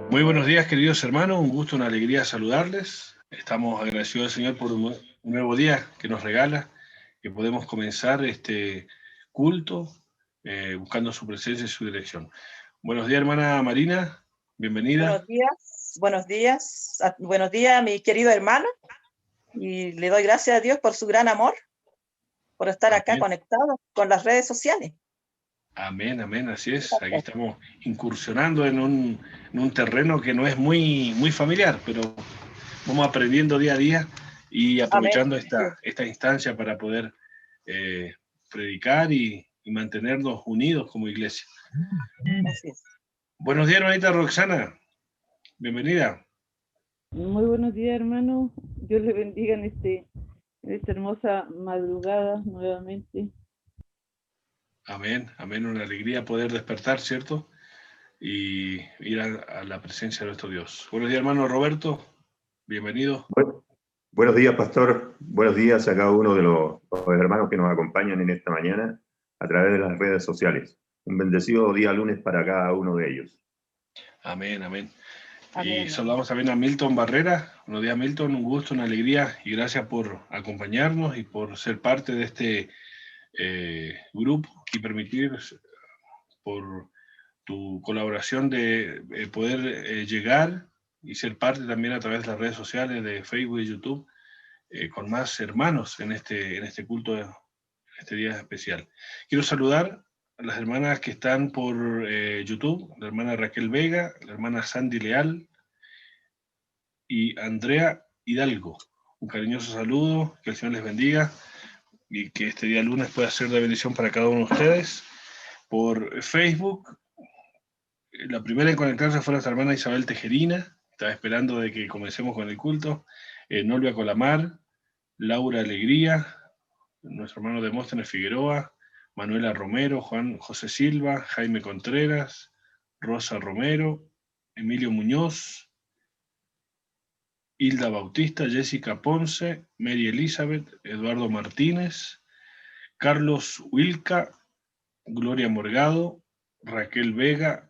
Muy buenos días, queridos hermanos, un gusto, una alegría saludarles. Estamos agradecidos al Señor por un nuevo día que nos regala, que podemos comenzar este culto buscando su presencia y su dirección. Buenos días, hermana Marina, bienvenida. Buenos días, mi querido hermano, y le doy gracias a Dios por su gran amor, por estar acá conectado con las redes sociales. Amén, amén, así es. Aquí estamos incursionando en un terreno que no es muy familiar, pero vamos aprendiendo día a día y aprovechando esta instancia para poder predicar y mantenernos unidos como iglesia. Así es. Buenos días, hermanita Roxana. Bienvenida. Muy buenos días, hermano. Dios le bendiga en esta hermosa madrugada nuevamente. Amén, amén. Una alegría poder despertar, ¿cierto? Y ir a la presencia de nuestro Dios. Buenos días, hermano Roberto. Bienvenido. Buenos días, pastor. Buenos días a cada uno de los hermanos que nos acompañan en esta mañana a través de las redes sociales. Un bendecido día lunes para cada uno de ellos. Amén, amén. Amén. Y saludamos también a Milton Barrera. Buenos días, Milton. Un gusto, una alegría y gracias por acompañarnos y por ser parte de este grupo y permitir por tu colaboración de poder llegar y ser parte también a través de las redes sociales de Facebook y YouTube con más hermanos en este culto, en este día especial. Quiero saludar a las hermanas que están por YouTube, la hermana Raquel Vega, la hermana Sandy Leal y Andrea Hidalgo. Un cariñoso saludo, que el Señor les bendiga y que este día lunes pueda ser de bendición para cada uno de ustedes. Por Facebook, la primera en conectarse fue nuestra hermana Isabel Tejerina, estaba esperando de que comencemos con el culto. Nolvia Colamar, Laura Alegría, nuestro hermano Demóstenes Figueroa, Manuela Romero, Juan José Silva, Jaime Contreras, Rosa Romero, Emilio Muñoz, Hilda Bautista, Jessica Ponce, Mary Elizabeth, Eduardo Martínez, Carlos Wilca, Gloria Morgado, Raquel Vega,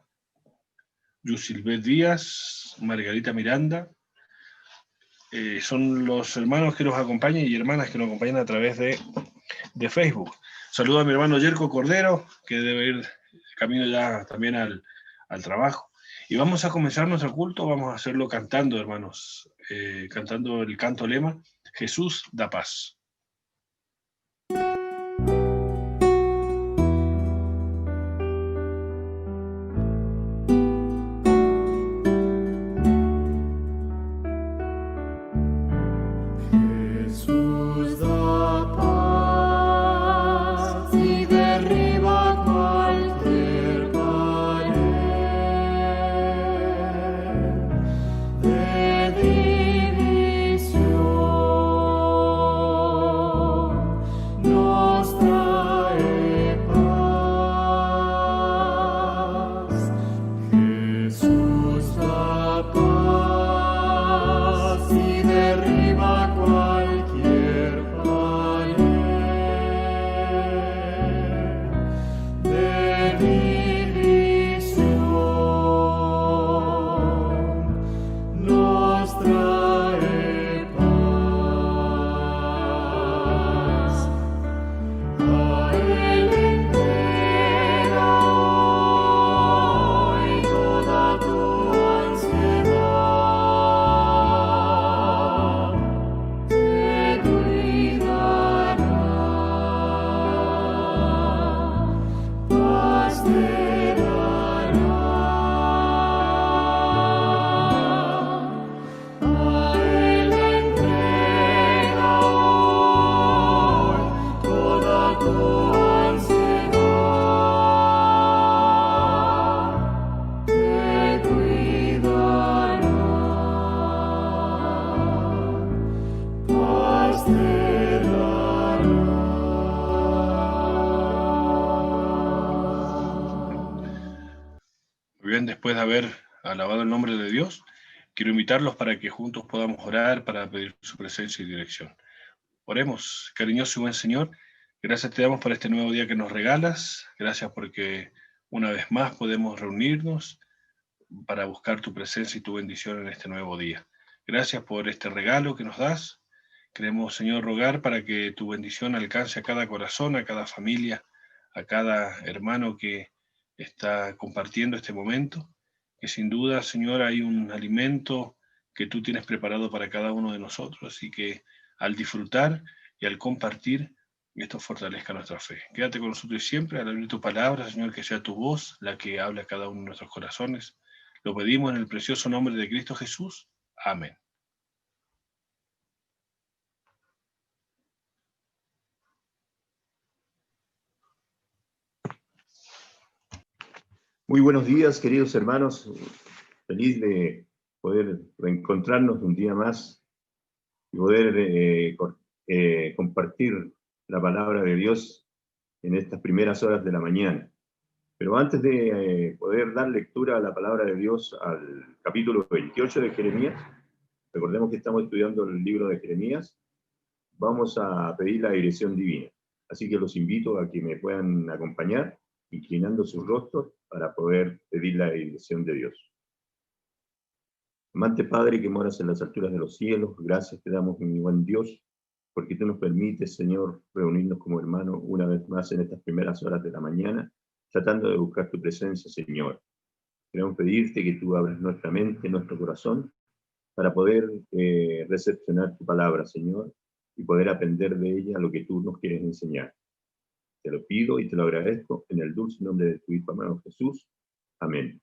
Yusilbet Díaz, Margarita Miranda. Son los hermanos que nos acompañan y hermanas que nos acompañan a través de Facebook. Saludo a mi hermano Yerko Cordero, que debe ir camino ya también al trabajo. Y vamos a comenzar nuestro culto, vamos a hacerlo cantando, hermanos, cantando el canto lema, Jesús da paz. Después de haber alabado el nombre de Dios, quiero invitarlos para que juntos podamos orar para pedir su presencia y dirección. Oremos, cariñoso y buen Señor, Gracias te damos por este nuevo día que nos regalas. Gracias porque una vez más podemos reunirnos para buscar tu presencia y tu bendición en este nuevo día. Gracias por este regalo que nos das. Queremos, Señor, rogar para que tu bendición alcance a cada corazón, a cada familia, a cada hermano que está compartiendo este momento, que sin duda, Señor, hay un alimento que tú tienes preparado para cada uno de nosotros, y que al disfrutar y al compartir, esto fortalezca nuestra fe. Quédate con nosotros siempre, al abrir tu palabra, Señor, que sea tu voz la que hable a cada uno de nuestros corazones. Lo pedimos en el precioso nombre de Cristo Jesús. Amén. Muy buenos días, queridos hermanos. Feliz de poder reencontrarnos un día más y poder compartir la palabra de Dios en estas primeras horas de la mañana. Pero antes de poder dar lectura a la palabra de Dios al capítulo 28 de Jeremías, recordemos que estamos estudiando el libro de Jeremías, vamos a pedir la dirección divina. Así que los invito a que me puedan acompañar, inclinando sus rostros para poder pedir la dirección de Dios. Amante Padre que moras en las alturas de los cielos, gracias te damos, mi buen Dios, porque tú nos permites, Señor, reunirnos como hermanos una vez más en estas primeras horas de la mañana, tratando de buscar tu presencia, Señor. Queremos pedirte que tú abras nuestra mente, nuestro corazón, para poder recepcionar tu palabra, Señor, y poder aprender de ella lo que tú nos quieres enseñar. Te lo pido y te lo agradezco en el dulce nombre de tu Hijo amado Jesús. Amén.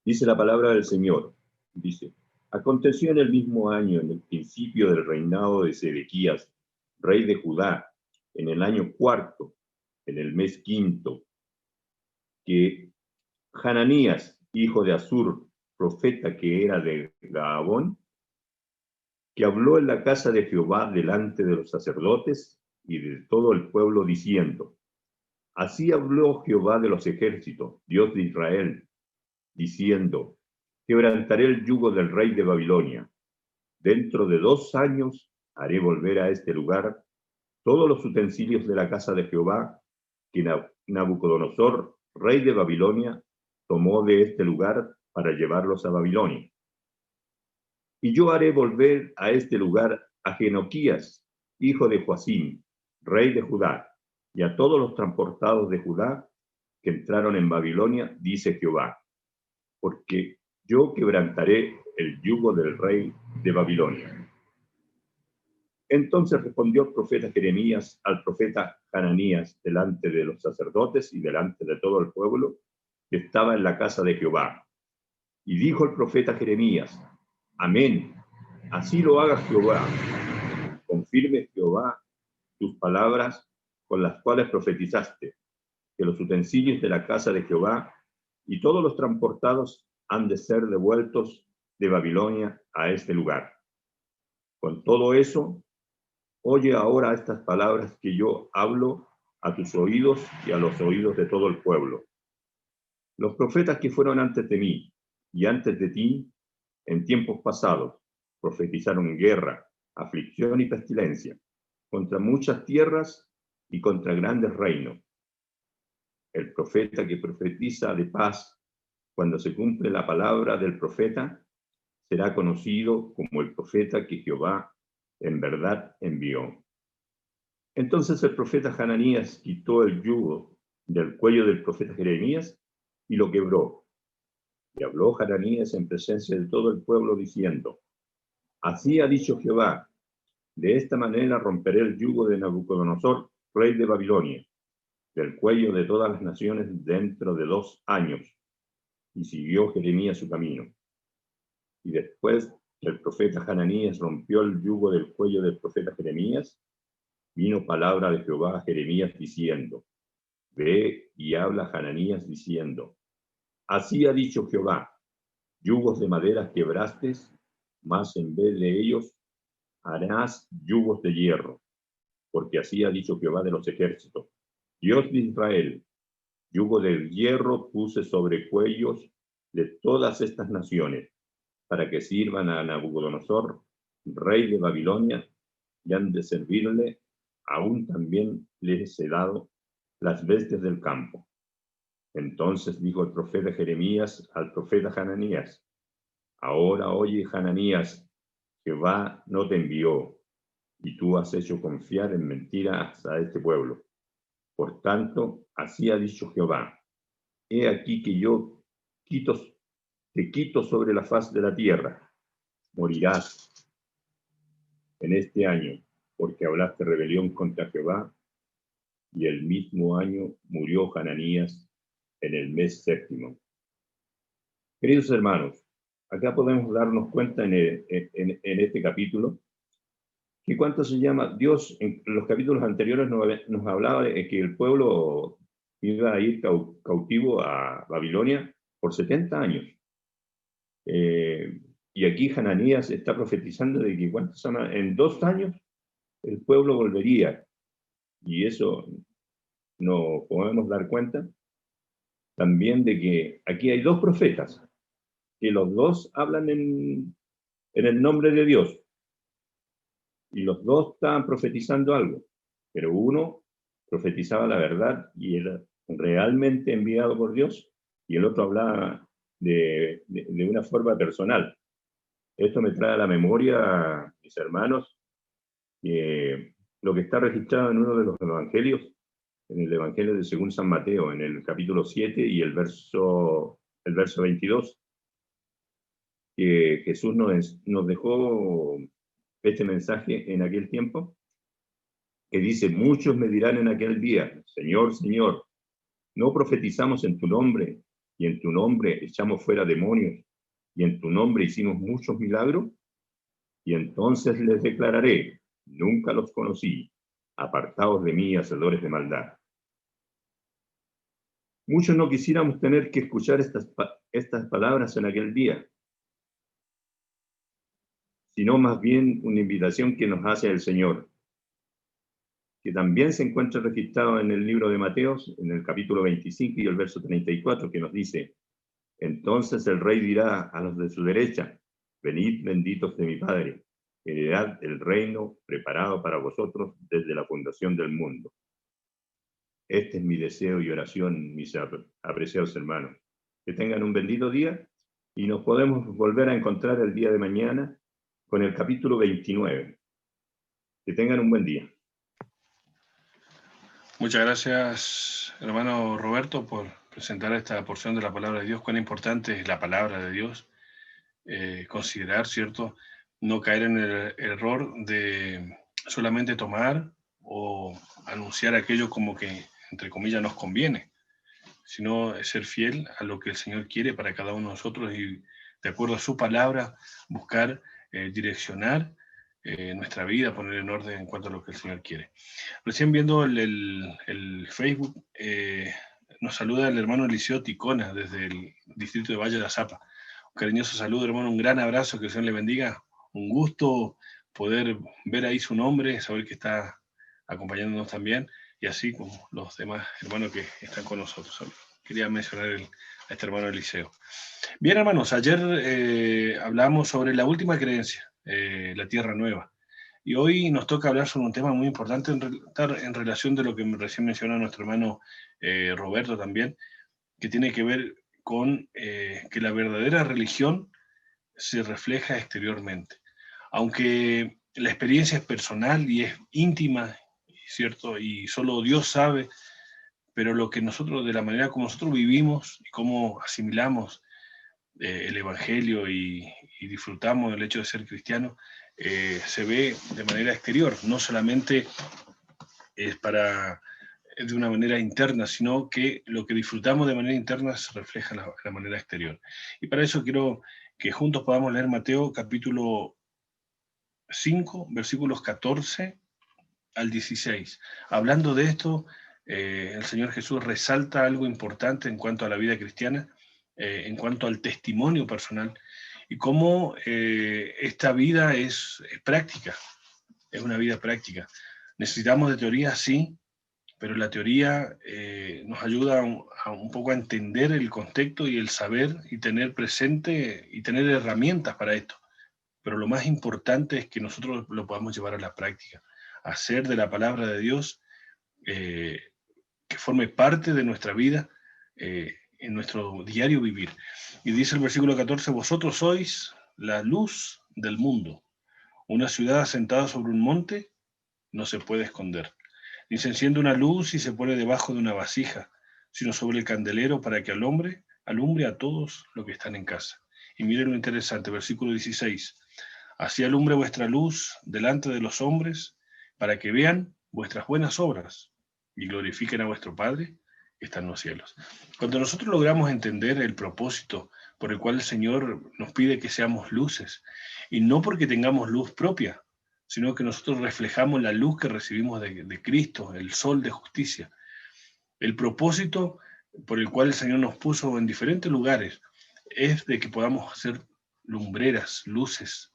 Dice la palabra del Señor. Dice: aconteció en el mismo año, en el principio del reinado de Sedequías, rey de Judá, en el año cuarto, en el mes quinto, que Hananías, hijo de Azur, profeta que era de Gaabón, que habló en la casa de Jehová delante de los sacerdotes y de todo el pueblo, diciendo: así habló Jehová de los ejércitos, Dios de Israel, diciendo: quebrantaré el yugo del rey de Babilonia. Dentro de 2 años haré volver a este lugar todos los utensilios de la casa de Jehová que Nabucodonosor, rey de Babilonia, tomó de este lugar para llevarlos a Babilonia. Y yo haré volver a este lugar a Genoquías, hijo de Joacim, rey de Judá, y a todos los transportados de Judá que entraron en Babilonia, dice Jehová, porque yo quebrantaré el yugo del rey de Babilonia. Entonces respondió el profeta Jeremías al profeta Hananías delante de los sacerdotes y delante de todo el pueblo que estaba en la casa de Jehová. Y dijo el profeta Jeremías: amén, así lo haga Jehová. Confirme Jehová tus palabras con las cuales profetizaste, que los utensilios de la casa de Jehová y todos los transportados han de ser devueltos de Babilonia a este lugar. Con todo eso, oye ahora estas palabras que yo hablo a tus oídos y a los oídos de todo el pueblo. Los profetas que fueron antes de mí y antes de ti, en tiempos pasados, profetizaron guerra, aflicción y pestilencia, contra muchas tierras y contra grandes reinos. El profeta que profetiza de paz, cuando se cumple la palabra del profeta, será conocido como el profeta que Jehová en verdad envió. Entonces el profeta Hananías quitó el yugo del cuello del profeta Jeremías y lo quebró. Y habló Hananías en presencia de todo el pueblo diciendo: así ha dicho Jehová, de esta manera romperé el yugo de Nabucodonosor, rey de Babilonia, del cuello de todas las naciones dentro de 2 años. Y siguió Jeremías su camino. Y después que el profeta Hananías rompió el yugo del cuello del profeta Jeremías, vino palabra de Jehová a Jeremías diciendo: ve y habla Hananías diciendo: así ha dicho Jehová, yugos de madera quebraste, mas en vez de ellos harás yugos de hierro, porque así ha dicho Jehová de los ejércitos, Dios de Israel: yugo de hierro puse sobre cuellos de todas estas naciones, para que sirvan a Nabucodonosor, rey de Babilonia, y han de servirle aún también les he dado las bestias del campo. Entonces dijo el profeta Jeremías al profeta Hananías: ahora oye, Hananías, Jehová no te envió, y tú has hecho confiar en mentiras a este pueblo. Por tanto, así ha dicho Jehová: he aquí que yo te quito sobre la faz de la tierra. Morirás en este año, porque hablaste rebelión contra Jehová. Y el mismo año murió Hananías en el mes séptimo. Queridos hermanos, acá podemos darnos cuenta en este capítulo que cuánto se llama Dios. En los capítulos anteriores nos hablaba de que el pueblo iba a ir cautivo a Babilonia por 70 años. Y aquí Hananías está profetizando de que en 2 años el pueblo volvería. Y eso nos podemos dar cuenta también de que aquí hay 2 profetas, que los 2 hablan en el nombre de Dios. Y los 2 estaban profetizando algo, pero uno profetizaba la verdad y era realmente enviado por Dios, y el otro hablaba de una forma personal. Esto me trae a la memoria, mis hermanos, que lo que está registrado en uno de los evangelios, en el Evangelio de según San Mateo, en el capítulo 7 y el verso 22, que Jesús nos dejó este mensaje en aquel tiempo, que dice: muchos me dirán en aquel día, Señor, Señor, ¿no profetizamos en tu nombre, y en tu nombre echamos fuera demonios, y en tu nombre hicimos muchos milagros? Y entonces les declararé: nunca los conocí, apartaos de mí, hacedores de maldad. Muchos no quisiéramos tener que escuchar estas palabras en aquel día, sino más bien una invitación que nos hace el Señor, que también se encuentra registrado en el libro de Mateos, en el capítulo 25 y el verso 34, que nos dice: entonces el rey dirá a los de su derecha: venid, benditos de mi Padre, heredad el reino preparado para vosotros desde la fundación del mundo. Este es mi deseo y oración, mis apreciados hermanos. Que tengan un bendito día, y nos podemos volver a encontrar el día de mañana con el capítulo 29. Que tengan un buen día. Muchas gracias, hermano Roberto, por presentar esta porción de la palabra de Dios. Cuán importante es la palabra de Dios. Considerar, ¿cierto?, no caer en el error de solamente tomar o anunciar aquello como que, entre comillas, nos conviene, sino ser fiel a lo que el Señor quiere para cada uno de nosotros, y de acuerdo a su palabra buscar direccionar nuestra vida, poner en orden en cuanto a lo que el Señor quiere. Recién viendo el Facebook, nos saluda el hermano Eliseo Ticona desde el distrito de Valle de Azapa. Un cariñoso saludo, hermano, un gran abrazo, que el Señor le bendiga. Un gusto poder ver ahí su nombre, saber que está acompañándonos también, y así como los demás hermanos que están con nosotros. Quería mencionar a este hermano Eliseo. Bien, hermanos, ayer hablamos sobre la última creencia, la Tierra Nueva. Y hoy nos toca hablar sobre un tema muy importante en relación de lo que recién mencionó nuestro hermano Roberto también, que tiene que ver con que la verdadera religión se refleja exteriormente. Aunque la experiencia es personal y es íntima, ¿cierto? Y solo Dios sabe, pero lo que nosotros, de la manera como nosotros vivimos y cómo asimilamos el Evangelio y disfrutamos del hecho de ser cristianos, se ve de manera exterior, no solamente es de una manera interna, sino que lo que disfrutamos de manera interna se refleja en la manera exterior. Y para eso quiero que juntos podamos leer Mateo capítulo 5, versículos 14 al 16. Hablando de esto, el Señor Jesús resalta algo importante en cuanto a la vida cristiana, en cuanto al testimonio personal, y cómo esta vida es práctica, es una vida práctica. Necesitamos de teoría, sí, pero la teoría nos ayuda un poco a entender el contexto y el saber, y tener presente y tener herramientas para esto. Pero lo más importante es que nosotros lo podamos llevar a la práctica. hacer de la palabra de Dios que forme parte de nuestra vida en nuestro diario vivir. Y dice el versículo 14, vosotros sois la luz del mundo. Una ciudad asentada sobre un monte no se puede esconder. Ni se enciende una luz y se pone debajo de una vasija, sino sobre el candelero para que alumbre a todos los que están en casa. Y miren lo interesante, versículo 16. Así alumbre vuestra luz delante de los hombres, para que vean vuestras buenas obras y glorifiquen a vuestro Padre que está en los cielos. Cuando nosotros logramos entender el propósito por el cual el Señor nos pide que seamos luces, y no porque tengamos luz propia, sino que nosotros reflejamos la luz que recibimos de Cristo, el sol de justicia. El propósito por el cual el Señor nos puso en diferentes lugares es de que podamos ser lumbreras, luces,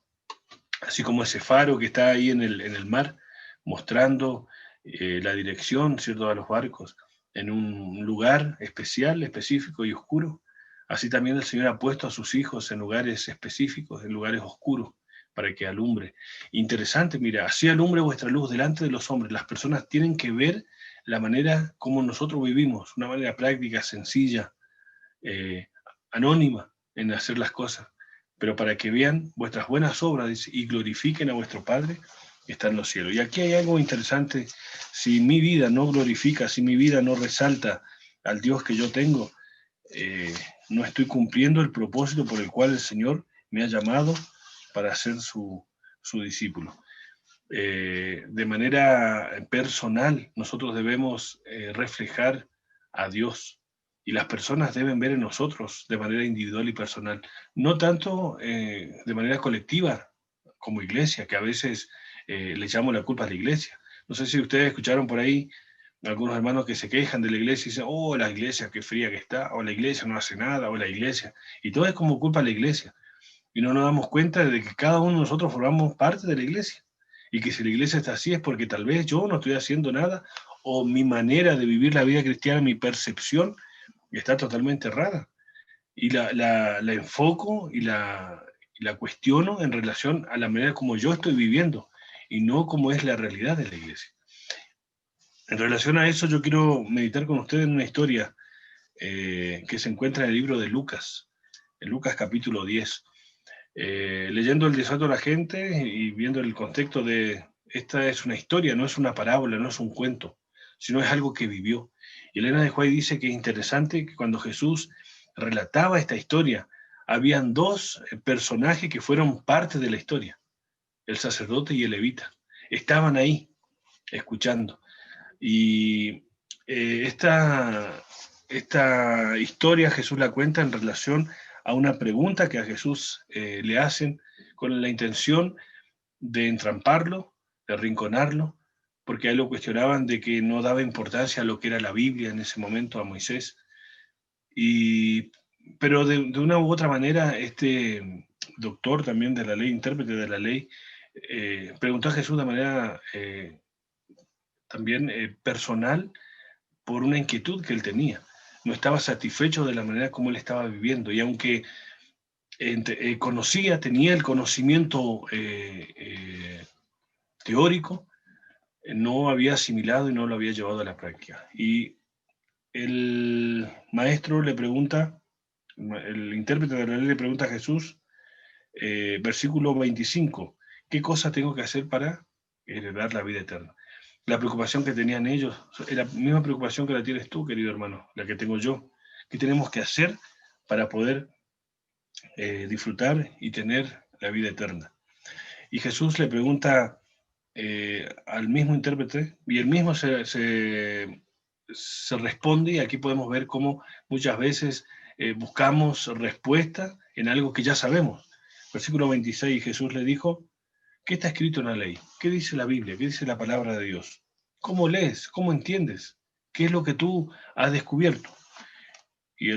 así como ese faro que está ahí en el mar, mostrando la dirección, ¿cierto?, a los barcos, en un lugar especial, específico y oscuro. Así también el Señor ha puesto a sus hijos en lugares específicos, en lugares oscuros, para que alumbre. Interesante, mira, así alumbre vuestra luz delante de los hombres. Las personas tienen que ver la manera como nosotros vivimos, una manera práctica, sencilla, anónima en hacer las cosas, pero para que vean vuestras buenas obras y glorifiquen a vuestro Padre que está en los cielos. Y aquí hay algo interesante: si mi vida no glorifica, si mi vida no resalta al Dios que yo tengo, no estoy cumpliendo el propósito por el cual el Señor me ha llamado para ser su discípulo. De manera personal, nosotros debemos reflejar a Dios, y las personas deben ver en nosotros de manera individual y personal, no tanto de manera colectiva como iglesia, que a veces le echamos la culpa a la iglesia. No sé si ustedes escucharon por ahí algunos hermanos que se quejan de la iglesia y dicen, oh, la iglesia qué fría que está, o la iglesia no hace nada, o la iglesia, y todo es como culpa de la iglesia. Y no nos damos cuenta de que cada uno de nosotros formamos parte de la iglesia, y que si la iglesia está así es porque tal vez yo no estoy haciendo nada, o mi manera de vivir la vida cristiana, mi percepción, está totalmente errada. Y la enfoco y la cuestiono en relación a la manera como yo estoy viviendo, y no como es la realidad de la iglesia. En relación a eso, yo quiero meditar con ustedes en una historia que se encuentra en el libro de Lucas, en Lucas capítulo 10. Leyendo el desato de la gente y viendo el contexto de esta es una historia, no es una parábola, no es un cuento, sino es algo que vivió. Y Elena de White dice que es interesante que cuando Jesús relataba esta historia, habían dos personajes que fueron parte de la historia, el sacerdote y el levita. Estaban ahí, escuchando. Y esta historia Jesús la cuenta en relación a una pregunta que a Jesús le hacen con la intención de entramparlo, de arrinconarlo, porque a él lo cuestionaban de que no daba importancia a lo que era la Biblia en ese momento, a Moisés. Pero de una u otra manera, este doctor también de la ley, intérprete de la ley, preguntó a Jesús de manera también personal, por una inquietud que él tenía. No estaba satisfecho de la manera como él estaba viviendo, y aunque tenía el conocimiento teórico, no había asimilado y no lo había llevado a la práctica. Y el maestro le pregunta, el intérprete de la ley le pregunta a Jesús, versículo 25, ¿qué cosa tengo que hacer para heredar la vida eterna? La preocupación que tenían ellos es la misma preocupación que la tienes tú, querido hermano, la que tengo yo. ¿Qué tenemos que hacer para poder disfrutar y tener la vida eterna? Y Jesús le pregunta al mismo intérprete, y él mismo se responde, y aquí podemos ver cómo muchas veces buscamos respuesta en algo que ya sabemos. Versículo 26, Jesús le dijo, ¿qué está escrito en la ley? ¿Qué dice la Biblia? ¿Qué dice la palabra de Dios? ¿Cómo lees? ¿Cómo entiendes? ¿Qué es lo que tú has descubierto? Y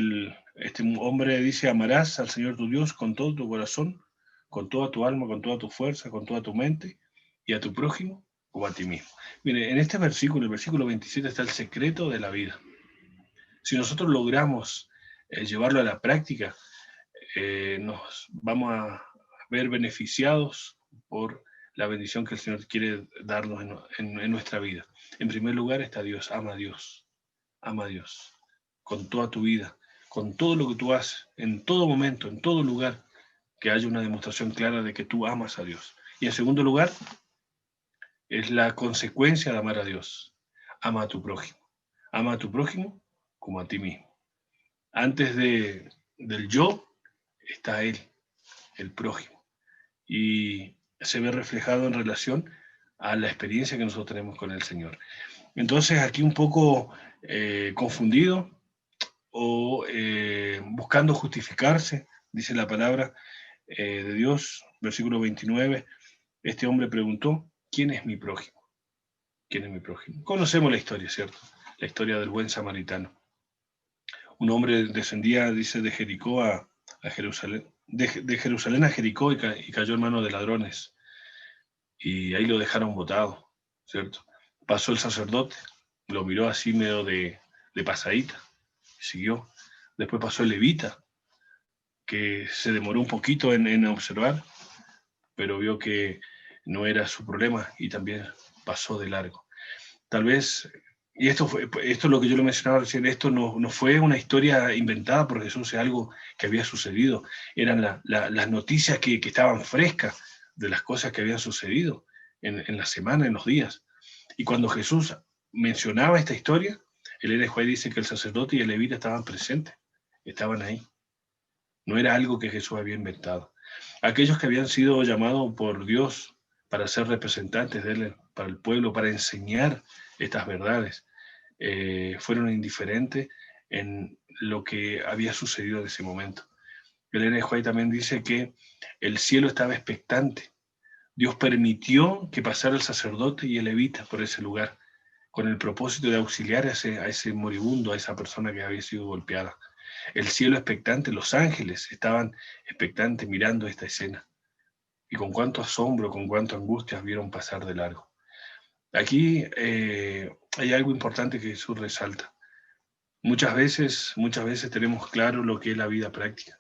este hombre dice, amarás al Señor tu Dios con todo tu corazón, con toda tu alma, con toda tu fuerza, con toda tu mente, y a tu prójimo como a ti mismo. Mire, en este versículo, el versículo 27, está el secreto de la vida. Si nosotros logramos llevarlo a la práctica, nos vamos a ver beneficiados por la bendición que el Señor quiere darnos en nuestra vida. En primer lugar está Dios, ama a Dios, con toda tu vida, con todo lo que tú haces, en todo momento, en todo lugar, que haya una demostración clara de que tú amas a Dios. Y en segundo lugar, es la consecuencia de amar a Dios. Ama a tu prójimo. Ama a tu prójimo como a ti mismo. Antes del yo está Él, el prójimo. Y se ve reflejado en relación a la experiencia que nosotros tenemos con el Señor. Entonces, aquí un poco confundido o buscando justificarse, dice la palabra de Dios, versículo 29, este hombre preguntó, ¿quién es mi prójimo? ¿Quién es mi prójimo? Conocemos la historia, ¿cierto? La historia del buen samaritano. Un hombre descendía, dice, de Jericó a Jerusalén, de Jerusalén a Jericó y cayó en manos de ladrones. Y ahí lo dejaron botado, ¿cierto? Pasó el sacerdote, lo miró así medio de pasadita, y siguió. Después pasó el levita, que se demoró un poquito en observar, pero vio que no era su problema y también pasó de largo. Tal vez, y esto es lo que yo le mencionaba recién, esto no fue una historia inventada por Jesús, es algo que había sucedido. Eran las noticias que estaban frescas de las cosas que habían sucedido en la semana, en los días. Y cuando Jesús mencionaba esta historia, el Erejuay dice que el sacerdote y el levita estaban presentes, estaban ahí. No era algo que Jesús había inventado. Aquellos que habían sido llamados por Dios para ser representantes de Él, para el pueblo, para enseñar estas verdades, fueron indiferentes en lo que había sucedido en ese momento. El Erejuay también dice que el cielo estaba expectante. Dios permitió que pasara el sacerdote y el levita por ese lugar, con el propósito de auxiliar a ese moribundo, a esa persona que había sido golpeada. El cielo expectante, los ángeles estaban expectantes mirando esta escena. Y con cuánto asombro, con cuánta angustia vieron pasar de largo. Aquí hay algo importante que Jesús resalta. Muchas veces tenemos claro lo que es la vida práctica.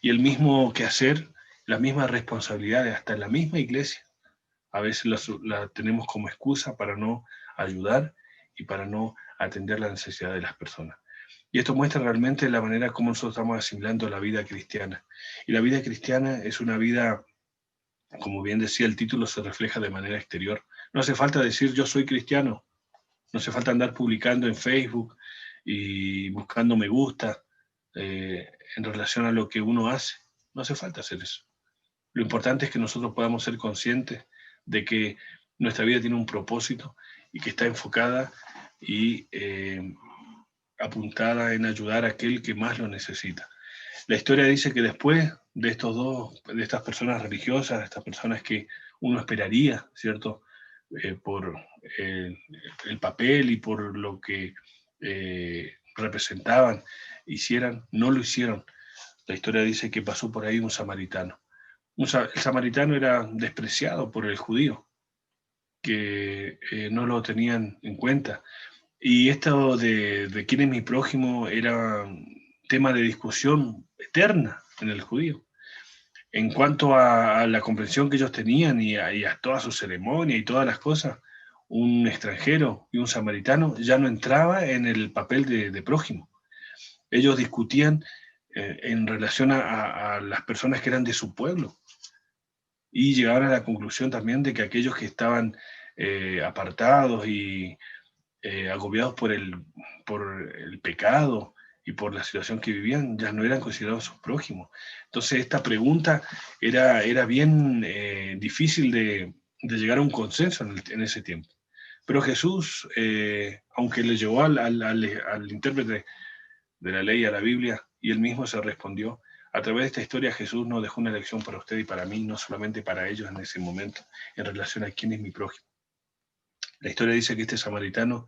Y el mismo quehacer, las mismas responsabilidades, hasta en la misma iglesia, a veces la tenemos como excusa para no ayudar y para no atender la necesidad de las personas. Y esto muestra realmente la manera como nosotros estamos asimilando la vida cristiana. Y la vida cristiana es una vida, como bien decía el título, se refleja de manera exterior. No hace falta decir yo soy cristiano, no hace falta andar publicando en Facebook y buscando me gusta en relación a lo que uno hace. No hace falta hacer eso. Lo importante es que nosotros podamos ser conscientes de que nuestra vida tiene un propósito y que está enfocada y apuntada en ayudar a aquel que más lo necesita. La historia dice que después de de estas personas religiosas, estas personas que uno esperaría, ¿cierto? Por el papel y por lo que representaban, hicieran, no lo hicieron. La historia dice que pasó por ahí un samaritano. El samaritano era despreciado por el judío, que no lo tenían en cuenta. Y esto de quién es mi prójimo era un tema de discusión eterna en el judío. En cuanto a la comprensión que ellos tenían y a toda su ceremonia y todas las cosas, un extranjero y un samaritano ya no entraba en el papel de prójimo. Ellos discutían en relación a las personas que eran de su pueblo y llegaban a la conclusión también de que aquellos que estaban apartados y agobiados por el pecado y por la situación que vivían, ya no eran considerados sus prójimos. Entonces esta pregunta era bien difícil de llegar a un consenso en ese tiempo. Pero Jesús, aunque le llevó al intérprete de la ley a la Biblia, y él mismo se respondió, a través de esta historia Jesús nos dejó una lección para usted y para mí, no solamente para ellos en ese momento, en relación a quién es mi prójimo. La historia dice que este samaritano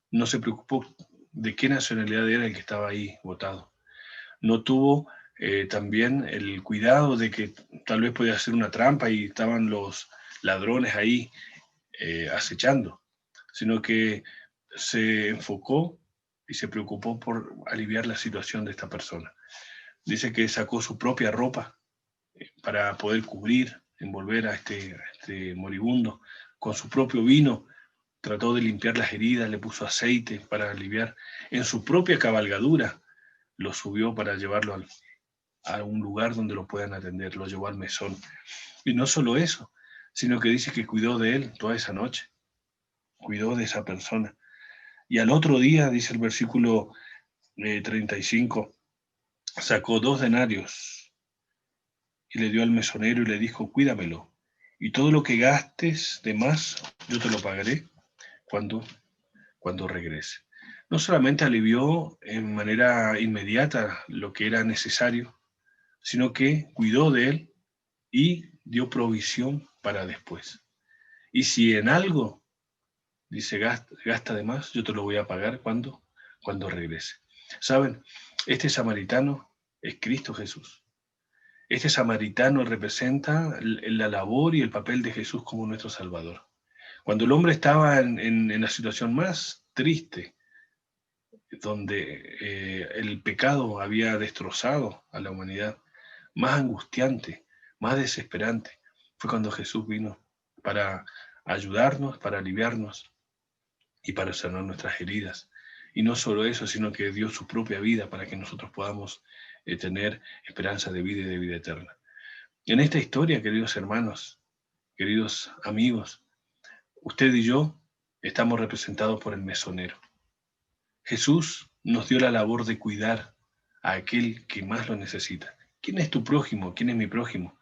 no se preocupó de qué nacionalidad era el que estaba ahí botado. No tuvo también el cuidado de que tal vez podía ser una trampa y estaban los ladrones ahí acechando, sino que se enfocó y se preocupó por aliviar la situación de esta persona. Dice que sacó su propia ropa para poder cubrir envolver a este moribundo con su propio vino, trató de limpiar las heridas, le puso aceite para aliviar. En su propia cabalgadura lo subió para llevarlo a un lugar donde lo puedan atender, lo llevó al mesón. Y no solo eso, sino que dice que cuidó de él toda esa noche, cuidó de esa persona. Y al otro día, dice el versículo 35, sacó 2 denarios y le dio al mesonero y le dijo, cuídamelo, y todo lo que gastes de más, yo te lo pagaré cuando regrese. No solamente alivió en manera inmediata lo que era necesario, sino que cuidó de él y dio provisión para después. Y si en algo, dice, gasta de más, yo te lo voy a pagar cuando regrese. ¿Saben? Este samaritano es Cristo Jesús. Este samaritano representa la labor y el papel de Jesús como nuestro Salvador. Cuando el hombre estaba en la situación más triste, donde el pecado había destrozado a la humanidad, más angustiante, más desesperante, fue cuando Jesús vino para ayudarnos, para aliviarnos y para sanar nuestras heridas. Y no solo eso, sino que dio su propia vida para que nosotros podamos tener esperanza de vida y de vida eterna. En esta historia, queridos hermanos, queridos amigos, usted y yo estamos representados por el mesonero. Jesús nos dio la labor de cuidar a aquel que más lo necesita. ¿Quién es tu prójimo? ¿Quién es mi prójimo?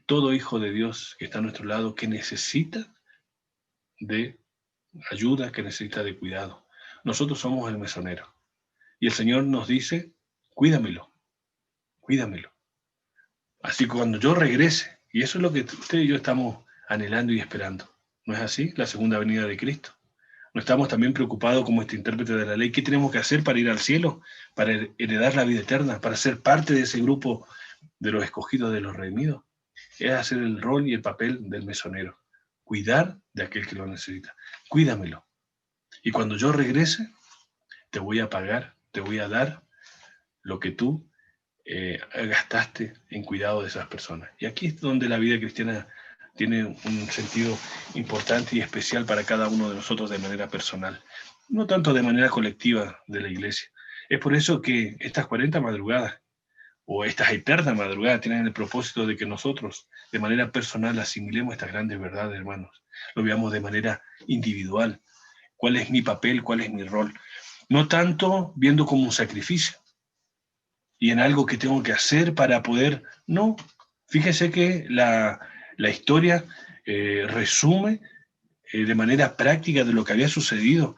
Todo hijo de Dios que está a nuestro lado, que necesita de ayuda, que necesita de cuidado. Nosotros somos el mesonero. Y el Señor nos dice, cuídamelo, cuídamelo. Así que cuando yo regrese, y eso es lo que usted y yo estamos anhelando y esperando, ¿no es así? La segunda venida de Cristo. ¿No estamos también preocupados como este intérprete de la ley? ¿Qué tenemos que hacer para ir al cielo? Para heredar la vida eterna, para ser parte de ese grupo de los escogidos, de los redimidos. Es hacer el rol y el papel del mesonero. Cuidar de aquel que lo necesita. Cuídamelo. Y cuando yo regrese, te voy a pagar, te voy a dar lo que tú gastaste en cuidado de esas personas. Y aquí es donde la vida cristiana tiene un sentido importante y especial para cada uno de nosotros de manera personal, no tanto de manera colectiva de la iglesia. Es por eso que estas 40 madrugadas o estas eternas madrugadas tienen el propósito de que nosotros de manera personal asimilemos estas grandes verdades, hermanos. Lo veamos de manera individual. ¿Cuál es mi papel? ¿Cuál es mi rol? No tanto viendo como un sacrificio y en algo que tengo que hacer para poder... No, fíjese que la historia resume de manera práctica de lo que había sucedido,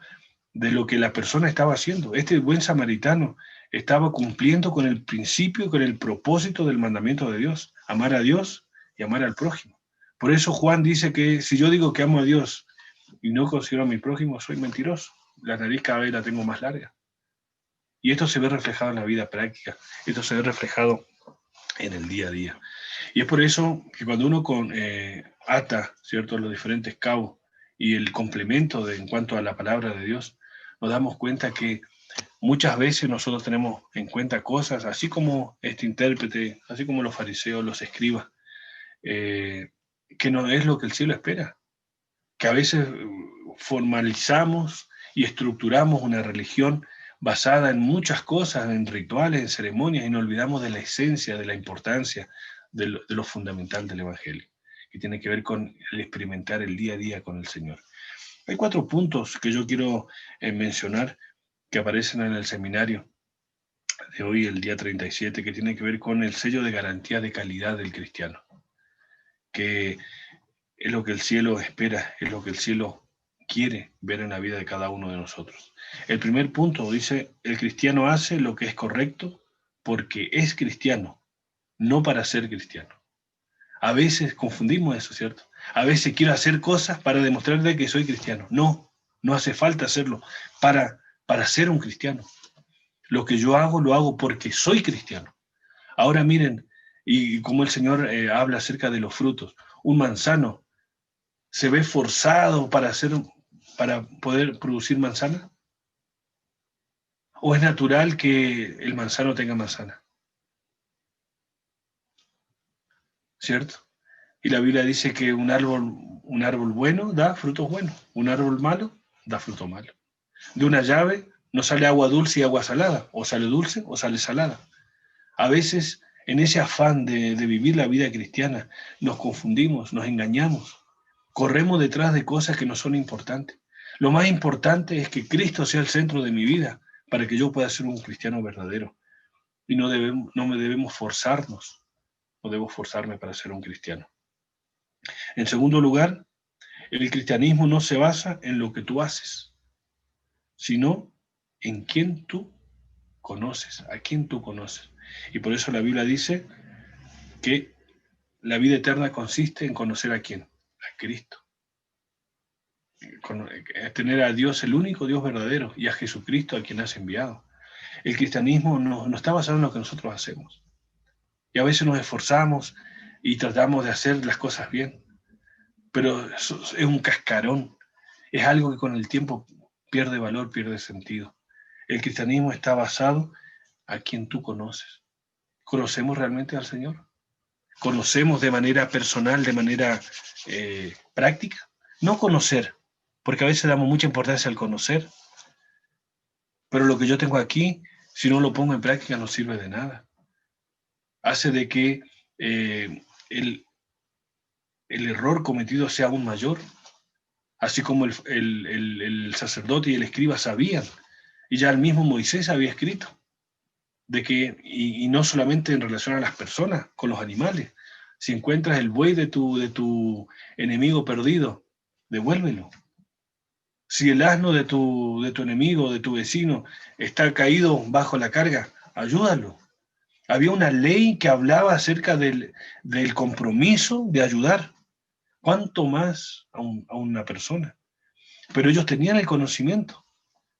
de lo que la persona estaba haciendo. Este buen samaritano estaba cumpliendo con el principio, con el propósito del mandamiento de Dios, amar a Dios y amar al prójimo. Por eso Juan dice que si yo digo que amo a Dios y no considero a mi prójimo, soy mentiroso. La nariz cada vez la tengo más larga. Y esto se ve reflejado en la vida práctica, esto se ve reflejado en el día a día. Y es por eso que cuando uno ata, ¿cierto?, los diferentes cabos y el complemento en cuanto a la palabra de Dios, nos damos cuenta que muchas veces nosotros tenemos en cuenta cosas, así como este intérprete, así como los fariseos, los escribas, que no es lo que el cielo espera, que a veces formalizamos y estructuramos una religión basada en muchas cosas, en rituales, en ceremonias, y nos olvidamos de la esencia, de la importancia, de lo fundamental del Evangelio, que tiene que ver con el experimentar el día a día con el Señor. Hay 4 puntos que yo quiero mencionar que aparecen en el seminario de hoy, el día 37, que tiene que ver con el sello de garantía de calidad del cristiano, que es lo que el cielo espera, es lo que el cielo quiere ver en la vida de cada uno de nosotros. El primer punto dice, el cristiano hace lo que es correcto porque es cristiano, no para ser cristiano. A veces confundimos eso, ¿cierto? A veces quiero hacer cosas para demostrarle que soy cristiano. No, no hace falta hacerlo para ser un cristiano. Lo que yo hago, lo hago porque soy cristiano. Ahora miren, y como el Señor habla acerca de los frutos, un manzano se ve forzado para poder producir manzana. ¿O es natural que el manzano tenga manzana? ¿Cierto? Y la Biblia dice que un árbol bueno da frutos buenos, un árbol malo da fruto malo. De una llave no sale agua dulce y agua salada, o sale dulce o sale salada. A veces, en ese afán de vivir la vida cristiana, nos confundimos, nos engañamos, corremos detrás de cosas que no son importantes. Lo más importante es que Cristo sea el centro de mi vida para que yo pueda ser un cristiano verdadero. Y no me debemos forzarnos, no debo forzarme para ser un cristiano. En segundo lugar, el cristianismo no se basa en lo que tú haces, sino en quién tú conoces, a quién tú conoces. Y por eso la Biblia dice que la vida eterna consiste en conocer a quién, a Cristo. Tener a Dios, el único Dios verdadero, y a Jesucristo a quien has enviado. El cristianismo no está basado en lo que nosotros hacemos. Y a veces nos esforzamos y tratamos de hacer las cosas bien, pero eso es un cascarón, es algo que con el tiempo pierde valor, pierde sentido. El cristianismo está basado a quien tú conoces. ¿Conocemos realmente al Señor? ¿Conocemos de manera personal, de manera práctica? No conocer, porque a veces damos mucha importancia al conocer, pero lo que yo tengo aquí, si no lo pongo en práctica, no sirve de nada. Hace de que el error cometido sea aún mayor, así como el sacerdote y el escriba sabían, y ya el mismo Moisés había escrito, de que, y no solamente en relación a las personas, con los animales, si encuentras el buey de tu enemigo perdido, devuélvelo. Si el asno de tu enemigo, de tu vecino, está caído bajo la carga, ayúdalo. Había una ley que hablaba acerca del compromiso de ayudar. ¿Cuánto más a una persona? Pero ellos tenían el conocimiento,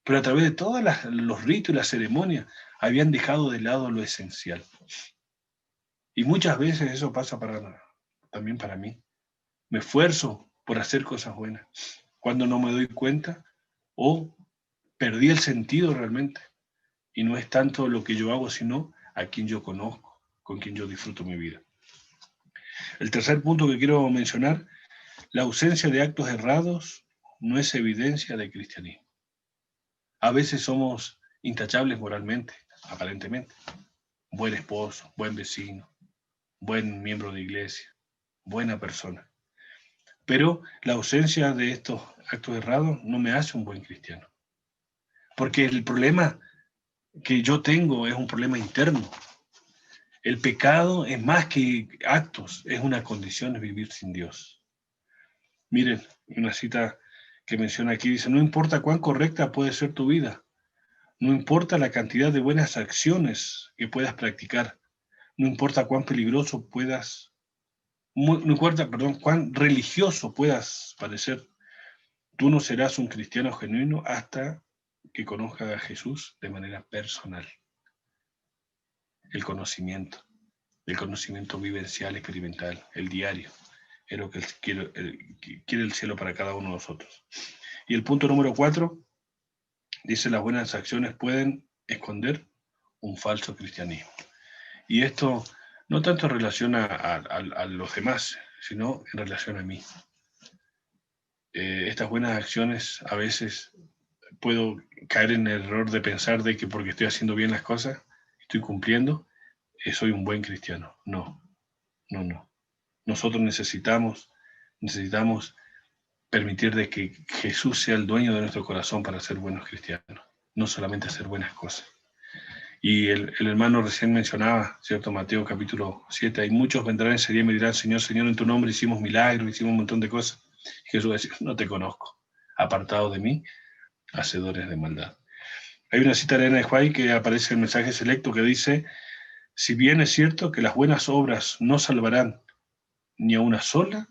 pero a través de todos los ritos y las ceremonias habían dejado de lado lo esencial. Y muchas veces eso pasa también para mí. Me esfuerzo por hacer cosas buenas, cuando no me doy cuenta o perdí el sentido realmente. Y no es tanto lo que yo hago, sino a quien yo conozco, con quien yo disfruto mi vida. El tercer punto que quiero mencionar, la ausencia de actos errados no es evidencia de cristianismo. A veces somos intachables moralmente, aparentemente. Buen esposo, buen vecino, buen miembro de iglesia, buena persona. Pero la ausencia de estos actos errados no me hace un buen cristiano. Porque el problema que yo tengo es un problema interno. El pecado es más que actos, es una condición de vivir sin Dios. Miren, una cita que menciona aquí, dice, no importa cuán correcta puede ser tu vida, no importa la cantidad de buenas acciones que puedas practicar, no importa cuán peligroso no importa, cuán religioso puedas parecer, tú no serás un cristiano genuino hasta que conozcas a Jesús de manera personal. El conocimiento vivencial, experimental, el diario, es lo que quiere el cielo para cada uno de nosotros. Y el punto número 4 dice: las buenas acciones pueden esconder un falso cristianismo. Y esto no tanto en relación a los demás, sino en relación a mí. Estas buenas acciones, a veces puedo caer en el error de pensar de que porque estoy haciendo bien las cosas, estoy cumpliendo, soy un buen cristiano. No. Nosotros necesitamos permitir de que Jesús sea el dueño de nuestro corazón para ser buenos cristianos, no solamente hacer buenas cosas. Y el hermano recién mencionaba, ¿cierto? Mateo capítulo 7, hay muchos vendrán ese día y me dirán, Señor, Señor, en tu nombre hicimos milagros, hicimos un montón de cosas. Y Jesús va a decir, no te conozco, apartado de mí, hacedores de maldad. Hay una cita de Elena de White que aparece en el mensaje selecto que dice: si bien es cierto que las buenas obras no salvarán ni a una sola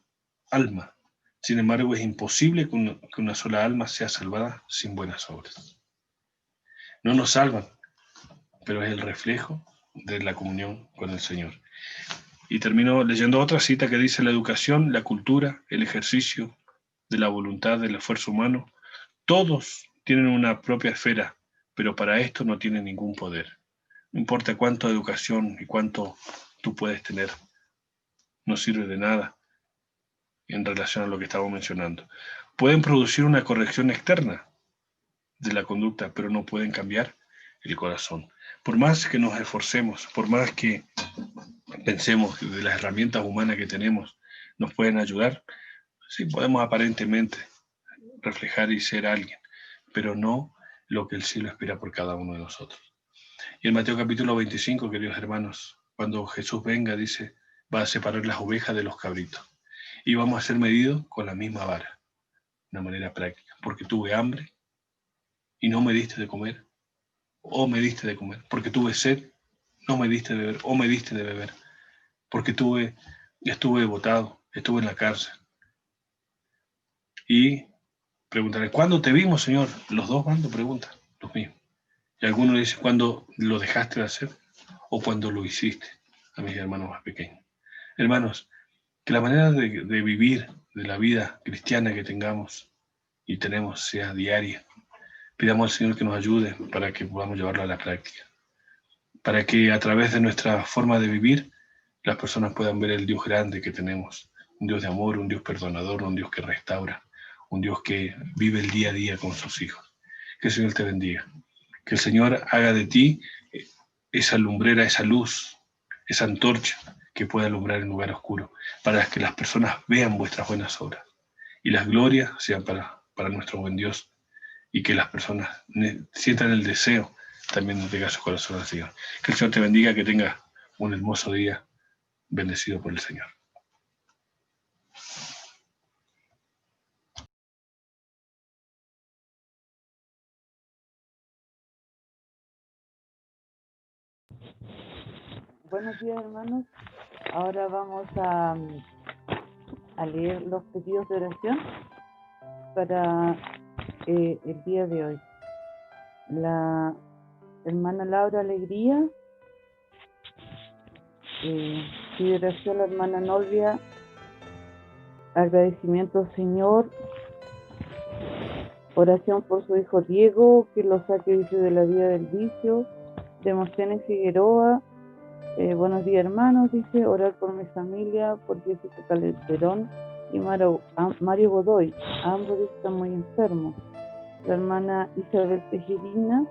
alma, sin embargo es imposible que una sola alma sea salvada sin buenas obras. No nos salvan, pero es el reflejo de la comunión con el Señor. Y termino leyendo otra cita que dice: la educación, la cultura, el ejercicio de la voluntad, del esfuerzo humano, todos tienen una propia esfera, pero para esto no tienen ningún poder. No importa cuánta educación y cuánto tú puedes tener, no sirve de nada en relación a lo que estamos mencionando. Pueden producir una corrección externa de la conducta, pero no pueden cambiar el corazón. Por más que nos esforcemos, por más que pensemos que de las herramientas humanas que tenemos nos pueden ayudar, sí podemos aparentemente reflejar y ser alguien, pero no lo que el cielo espera por cada uno de nosotros. Y en Mateo capítulo 25, queridos hermanos, cuando Jesús venga, dice, va a separar las ovejas de los cabritos. Y vamos a ser medidos con la misma vara, de una manera práctica. Porque tuve hambre y no me diste de comer, o me diste de comer. Porque tuve sed, no me diste de beber, o me diste de beber. Porque estuve botado, estuve en la cárcel. Y preguntaré, ¿cuándo te vimos, Señor? Los dos bandos preguntan, los mismos. Y algunos dicen, ¿cuándo lo dejaste de hacer? O cuando lo hiciste, a mis hermanos más pequeños. Hermanos, que la manera de vivir, de la vida cristiana que tengamos y tenemos, sea diaria. Pidamos al Señor que nos ayude para que podamos llevarlo a la práctica. Para que a través de nuestra forma de vivir, las personas puedan ver el Dios grande que tenemos. Un Dios de amor, un Dios perdonador, un Dios que restaura, un Dios que vive el día a día con sus hijos. Que el Señor te bendiga. Que el Señor haga de ti esa lumbrera, esa luz, esa antorcha que pueda alumbrar en lugar oscuro, para que las personas vean vuestras buenas obras y las glorias sean para nuestro buen Dios, y que las personas sientan el deseo también de entregar su corazón al Señor. Que el Señor te bendiga, que tengas un hermoso día bendecido por el Señor. Buenos días, hermanos. Ahora vamos a leer los pedidos de oración para el día de hoy. La hermana Laura Alegría pide oración a la hermana Nolvia. Agradecimiento al Señor. Oración por su hijo Diego, que lo saque de la vida del vicio. Demóstenes Figueroa. Buenos días, hermanos, dice, orar por mi familia, por Jessica Calderón y Mario Godoy. Ambos están muy enfermos. La hermana Isabel Tejerina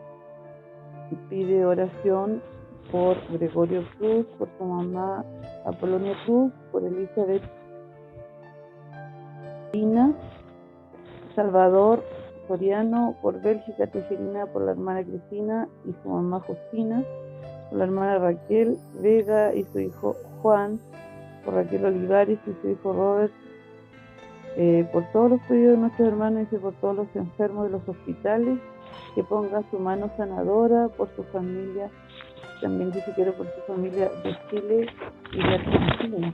pide oración por Gregorio Cruz, por su mamá Apolonia Cruz, por Elizabeth Tina, Salvador Soriano, por Bélgica Tejerina, por la hermana Cristina y su mamá Justina, por la hermana Raquel Vega y su hijo Juan, por Raquel Olivares y su hijo Robert, por todos los pedidos de nuestros hermanos y por todos los enfermos de los hospitales, que ponga su mano sanadora, por su familia, también dice quiero por su familia de Chile y de Argentina.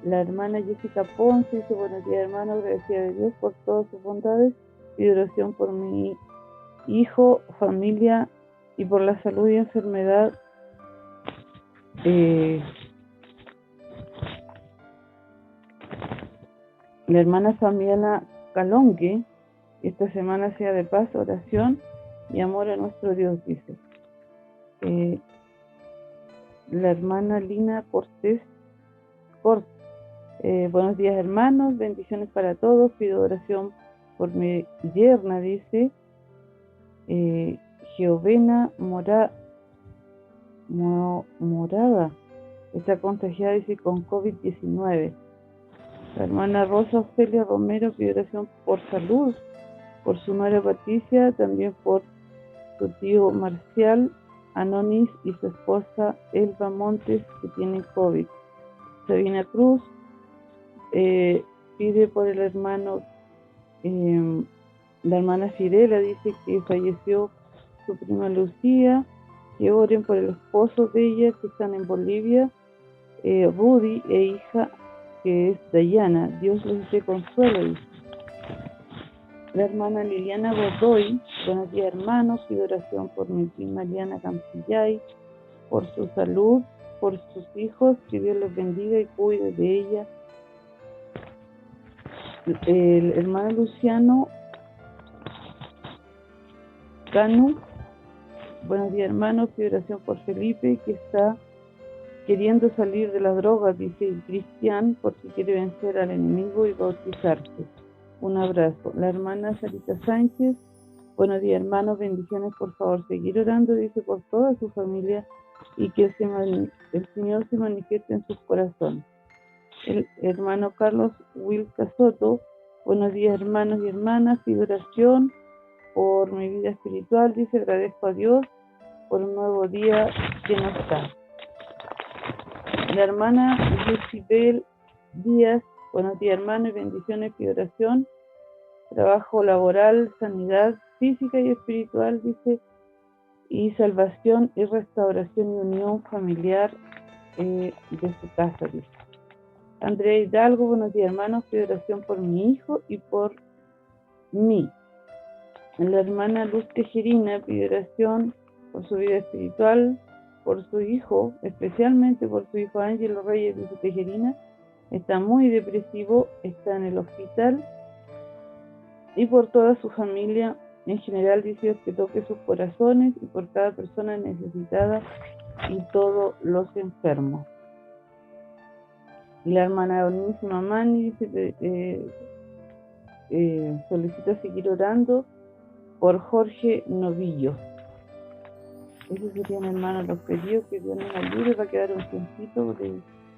La hermana Jessica Ponce dice, buenos días, hermano, agradecida de Dios por todas sus bondades, y oración por mi hijo, familia y por la salud y enfermedad. La hermana Fabiana Calongue, esta semana sea de paz, oración y amor a nuestro Dios, dice. La hermana Lina Cortés, buenos días, hermanos, bendiciones para todos, pido oración por mi yerna, dice. Giovena Morada está contagiada, dice, con COVID-19. La hermana Rosa Ofelia Romero pide oración por salud, por su nuera Patricia, también por su tío Marcial Anonis y su esposa Elba Montes, que tienen COVID. Sabina Cruz pide por el hermano, la hermana Fidela dice que falleció su prima Lucía, que oren por el esposo de ella que están en Bolivia, Rudy e hija que es Dayana, Dios les dé consuelo, dice. La hermana Liliana Godoy, buenos días, hermanos, pido oración por mi prima Liana Campillay, por su salud, por sus hijos, que Dios los bendiga y cuide de ella. El hermano Luciano Canu, buenos días, hermanos, pido oración por Felipe, que está queriendo salir de las drogas, dice Cristian, porque quiere vencer al enemigo y bautizarse. Un abrazo. La hermana Sarita Sánchez, buenos días hermanos, bendiciones, por favor seguir orando, dice, por toda su familia y que el Señor se manifieste en sus corazones. El hermano Carlos Wilca Soto, buenos días hermanos y hermanas, pido oración por mi vida espiritual, dice, agradezco a Dios por un nuevo día que nos da. La hermana Lucibel Díaz, buenos días hermanos y bendiciones, pido oración, trabajo laboral, sanidad física y espiritual, dice, y salvación y restauración y unión familiar de su casa, dice. Andrea Hidalgo, buenos días hermanos, pido oración por mi hijo y por mí. La hermana Luz Tejerina pide oración por su vida espiritual, por su hijo, especialmente por su hijo Ángelo Reyes, dice Tejerina, está muy depresivo, está en el hospital, y por toda su familia en general, dice Dios que toque sus corazones y por cada persona necesitada y todos los enfermos. Y la hermana Onísima Mani dice, solicita seguir orando por Jorge Novillo. Esos serían, hermanos, los pedidos. Que Dios nos ayude. Va a quedar un tiempito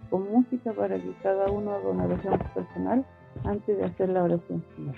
con música para que cada uno haga una oración personal antes de hacer la oración final.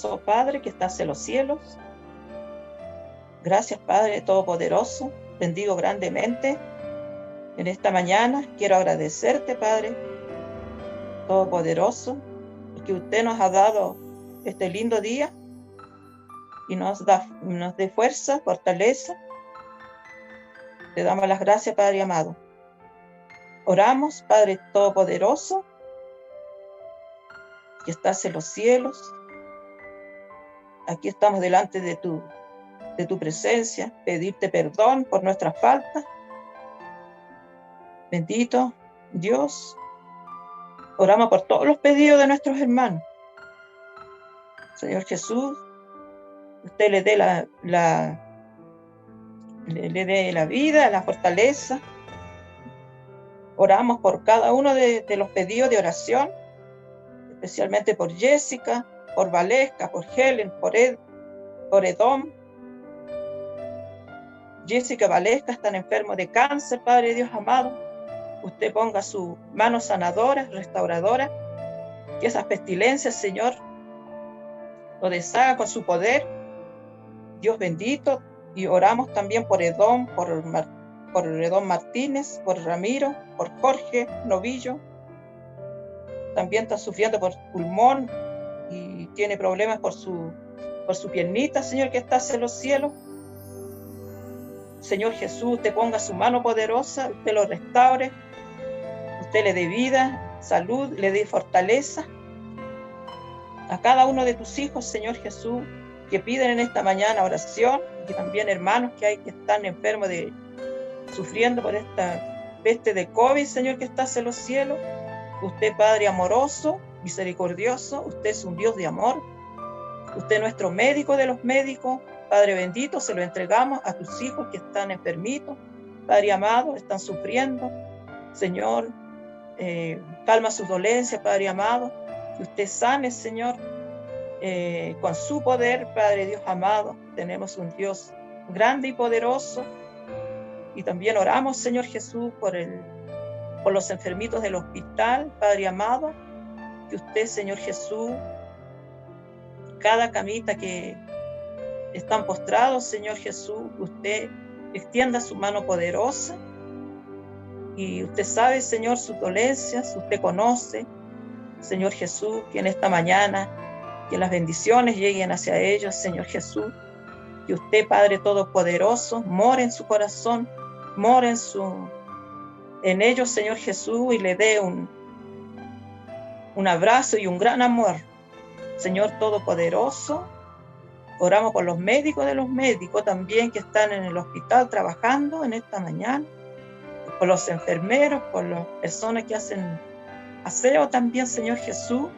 Oh Padre que estás en los cielos, gracias Padre Todopoderoso, bendigo grandemente en esta mañana. Quiero agradecerte Padre Todopoderoso, porque usted nos ha dado este lindo día y nos dé fuerza, fortaleza. Te damos las gracias Padre amado. Oramos Padre Todopoderoso que estás en los cielos. Aquí estamos delante de tu presencia, pedirte perdón por nuestras faltas. Bendito Dios, oramos por todos los pedidos de nuestros hermanos. Señor Jesús, usted le dé le dé la vida, la fortaleza. Oramos por cada uno de los pedidos de oración, especialmente por Jessica, por Valesca, por Helen, por Edom. Jessica, Valesca están enfermos de cáncer, Padre Dios amado. Usted ponga su mano sanadora, restauradora, que esas pestilencias, Señor, lo deshaga con su poder. Dios bendito. Y oramos también por Edom, por Edom Martínez, por Ramiro, por Jorge Novillo. También está sufriendo por pulmón y tiene problemas por su piernita, Señor, que estás en los cielos. Señor Jesús, usted ponga su mano poderosa, usted lo restaure, usted le dé vida, salud, le dé fortaleza a cada uno de tus hijos, Señor Jesús, que piden en esta mañana oración, y también hermanos que hay que están enfermos, sufriendo por esta peste de COVID, Señor, que está en los cielos. Usted, Padre amoroso, misericordioso, usted es un Dios de amor, usted es nuestro médico de los médicos. Padre bendito, se lo entregamos a tus hijos que están enfermitos, Padre amado, están sufriendo. Señor, calma sus dolencias, Padre amado, que usted sane, Señor, con su poder, Padre Dios amado. Tenemos un Dios grande y poderoso, y también oramos, Señor Jesús, por los enfermitos del hospital, Padre amado, que usted, Señor Jesús, cada camita que están postrados, Señor Jesús, usted extienda su mano poderosa, y usted sabe, Señor, sus dolencias, usted conoce, Señor Jesús, que en esta mañana, que las bendiciones lleguen hacia ellos, Señor Jesús, que usted, Padre Todopoderoso, more en su corazón, more en ellos, Señor Jesús, y le dé un abrazo y un gran amor. Señor Todopoderoso, oramos por los médicos de los médicos también que están en el hospital trabajando en esta mañana, por los enfermeros, por las personas que hacen aseo también, Señor Jesús,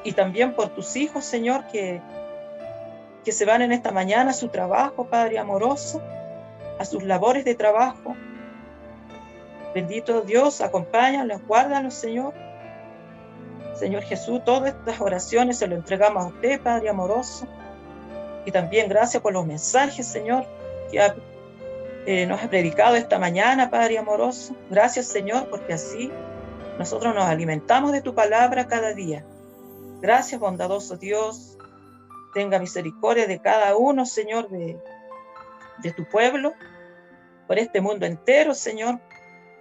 y también por tus hijos, Señor, que se van en esta mañana a su trabajo, Padre amoroso, a sus labores de trabajo. Bendito Dios, acompáñalos, guárdalos, Señor. Señor Jesús, todas estas oraciones se lo entregamos a usted, Padre amoroso. Y también gracias por los mensajes, Señor, que nos ha predicado esta mañana, Padre amoroso. Gracias, Señor, porque así nosotros nos alimentamos de tu palabra cada día. Gracias, bondadoso Dios. Tenga misericordia de cada uno, Señor, de tu pueblo, por este mundo entero, Señor.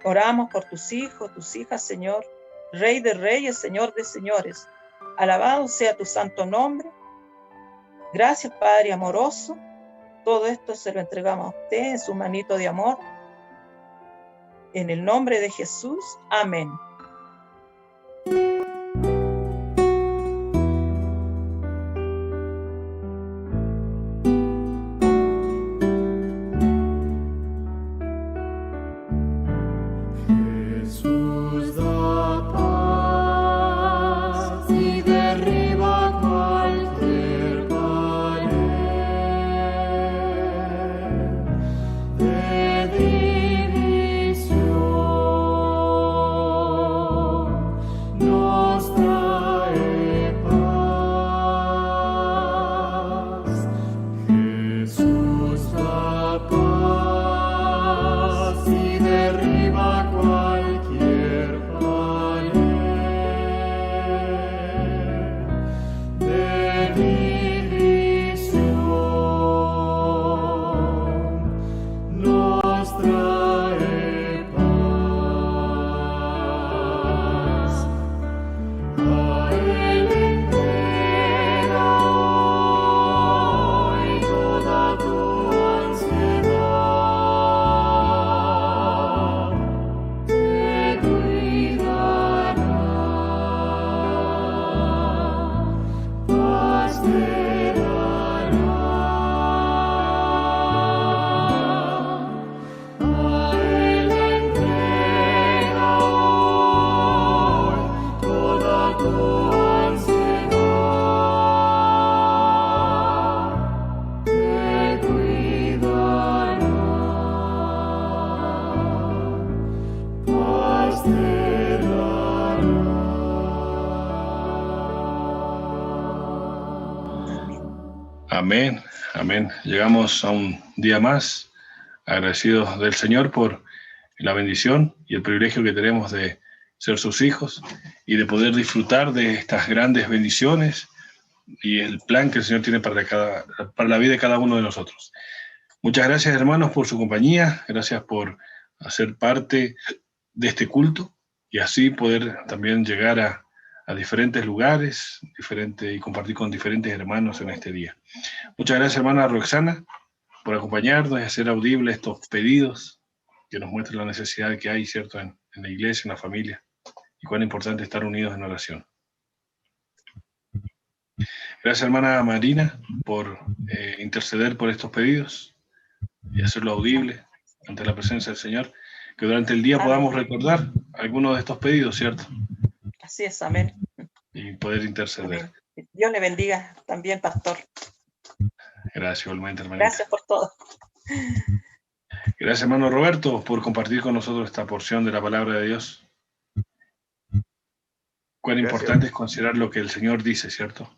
Oramos por tus hijos, tus hijas, Señor. Rey de reyes, Señor de señores. Alabado sea tu santo nombre. Gracias, Padre amoroso. Todo esto se lo entregamos a usted en su manito de amor. En el nombre de Jesús. Amén. Amén, amén. Llegamos a un día más, agradecidos del Señor por la bendición y el privilegio que tenemos de ser sus hijos y de poder disfrutar de estas grandes bendiciones y el plan que el Señor tiene para la vida de cada uno de nosotros. Muchas gracias, hermanos, por su compañía. Gracias por hacer parte de este culto y así poder también llegar a diferentes lugares y compartir con diferentes hermanos en este día. Muchas gracias, hermana Roxana, por acompañarnos y hacer audibles estos pedidos que nos muestran la necesidad que hay, ¿cierto?, en la iglesia, en la familia, y cuán importante estar unidos en oración. Gracias, hermana Marina, por interceder por estos pedidos y hacerlo audible ante la presencia del Señor, que durante el día Amén. podamos recordar algunos de estos pedidos, ¿cierto? Así es, amén. Y poder interceder. Amén. Dios le bendiga también, pastor. Gracias, igualmente, hermanita. Gracias por todo. Gracias, hermano Roberto, por compartir con nosotros esta porción de la palabra de Dios. Cuán Gracias. importante es considerar lo que el Señor dice, ¿cierto?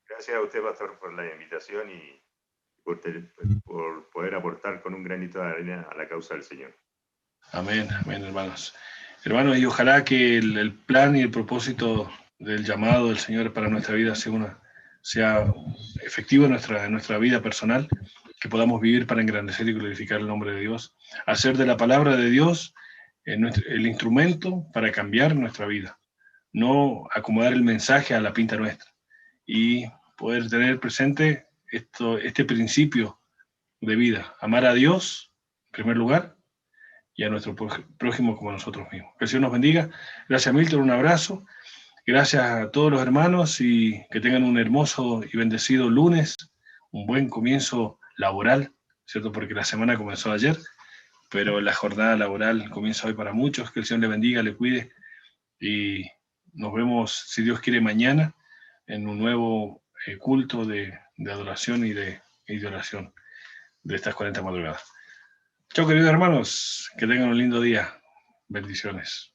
Gracias a usted, pastor, por la invitación y por poder aportar con un granito de arena a la causa del Señor. Amén, amén, hermanos. Hermanos, y ojalá que el plan y el propósito del llamado del Señor para nuestra vida sea efectivo en nuestra vida personal, que podamos vivir para engrandecer y glorificar el nombre de Dios, hacer de la palabra de Dios el instrumento para cambiar nuestra vida, no acomodar el mensaje a la pinta nuestra, y poder tener presente este principio de vida, amar a Dios en primer lugar y a nuestro prójimo como a nosotros mismos. Que el Señor nos bendiga. Gracias, Milton, un abrazo. Gracias a todos los hermanos y que tengan un hermoso y bendecido lunes, un buen comienzo laboral, ¿cierto? Porque la semana comenzó ayer, pero la jornada laboral comienza hoy para muchos. Que el Señor le bendiga, le cuide y nos vemos, si Dios quiere, mañana en un nuevo culto de adoración y de oración de estas 40 madrugadas. Chao, queridos hermanos, que tengan un lindo día. Bendiciones.